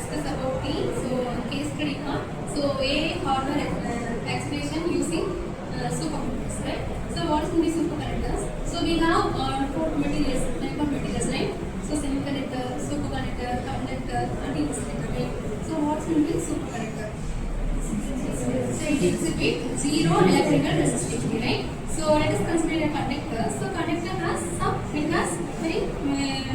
discuss about the case study on AI hardware acceleration using superconductors, right? So what is the superconductors? So we have four materials, type of materials, right? So semiconductor, superconductor, conductor, and insulator, right? So what's in the superconductor? So it exhibits zero electrical resistivity, right? So let us consider a conductor. So conductor has very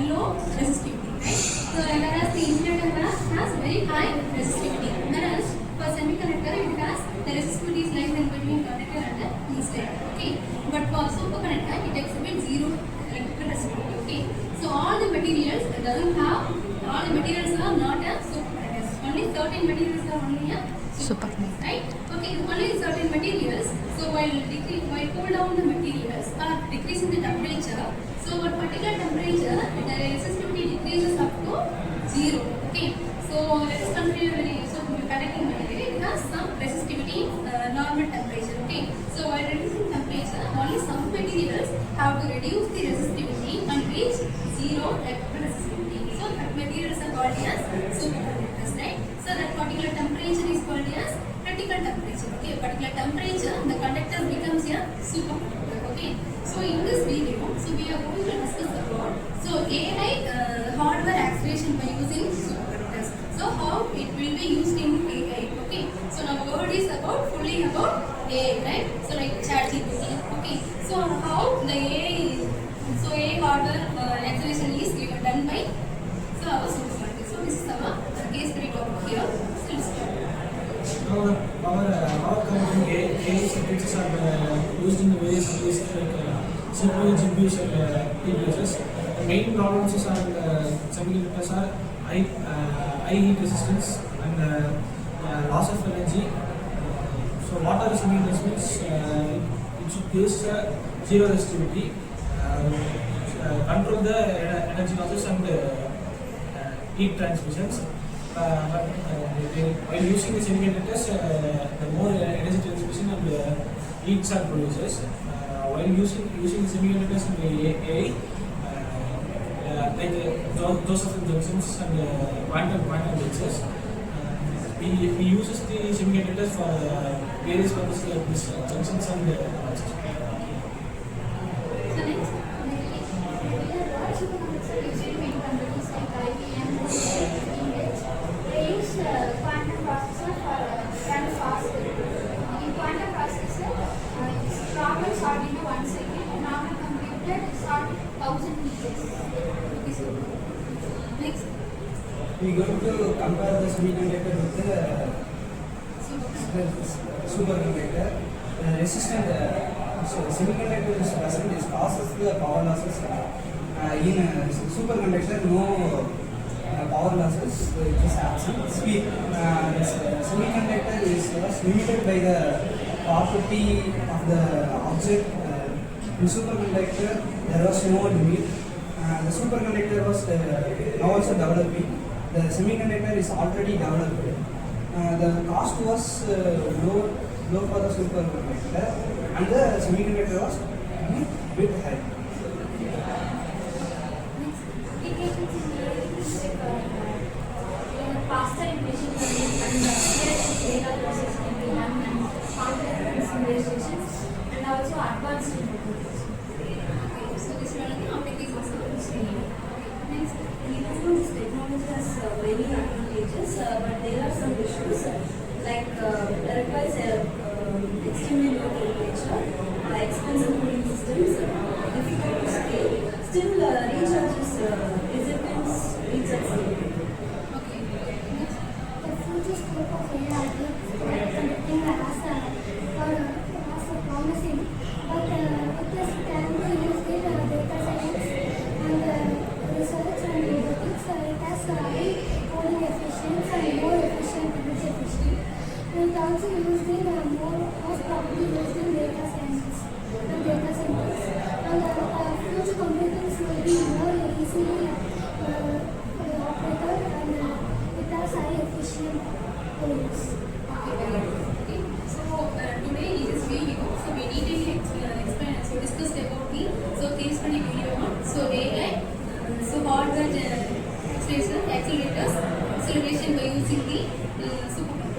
low resistivity, right? So whereas the insulator has very high resistivity. Whereas for semiconductor it has the resistivity is less than between conductor and the insulator. Okay. But for superconductor it exhibits zero electrical resistivity. Okay. So all the materials are not a superconductors. Only certain materials are only a superconductor, right? Okay. Only certain materials. So while cool down the materials are decreasing the temperature. So at particular temperature, the resistivity decreases up to zero. Okay. So let us consider conducting material. It has some resistivity normal temperature. Okay. So while reducing temperature, only some materials have to reduce the resistivity and reach zero electrical resistivity. So that materials are called as superconductors, right? So that particular temperature is called as critical temperature. Okay. Particular temperature, the conductor becomes a superconductor. Okay. So in this video, we are going to discuss about AI hardware acceleration by using superconductors. So how it will be used in AI. Okay. So now word is fully about AI, right? So like ChatGPT. Okay. So how the AI hardware acceleration is done by our superconductors. So this is our case study topic here. So let's start. Our company AI circuits are used in various applications like CPU, GPUs, and TPUs. The main problems are semiconductors are high heat resistance and loss of energy. So what are the semiconductors means? It should give zero resistivity, control the energy losses and heat transmissions. But while using the semiconductors, the more energy transmission and heats are produced. While using the semiconductors in the AI, like Josephson junctions and quantum junctions, we uses the semiconductors for various purposes like this junctions and quantum processor for run faster. In quantum processor, problems solved in 1 second. A normal computer is solved 1000 meters. Next. We are going to compare the semiconductor with the superconductor. Semiconductor is present, it causes the power losses. In superconductor, no power losses, it is absent. Speed. Semiconductor is limited by the property of the object. In superconductor, there was no limit. The superconductor was now also developing. The semiconductor is already developed. The cost was low for the superconductor, and the semiconductor was a bit high. Faster in machine learning and data processing can be done and complex simulations and also advanced robotics. Okay. So this learning topic is also Next, this technology has many advantages, but there are some issues like requires extremely low temperature, expensive cooling systems, difficult to scale. Still, recharges resistance recharge. The future scope of AI conducting has promising, but it is can be used in data science and research and robotics. It has high cooling efficiency and more efficient energy efficient. It also used in most probably used in data science and data centers. And future computers will be more easily operated and it has high efficient coolings. Okay. So today in this video, we need to discuss about the case study video on AI, hardware accelerators. So acceleration by using the superconductor.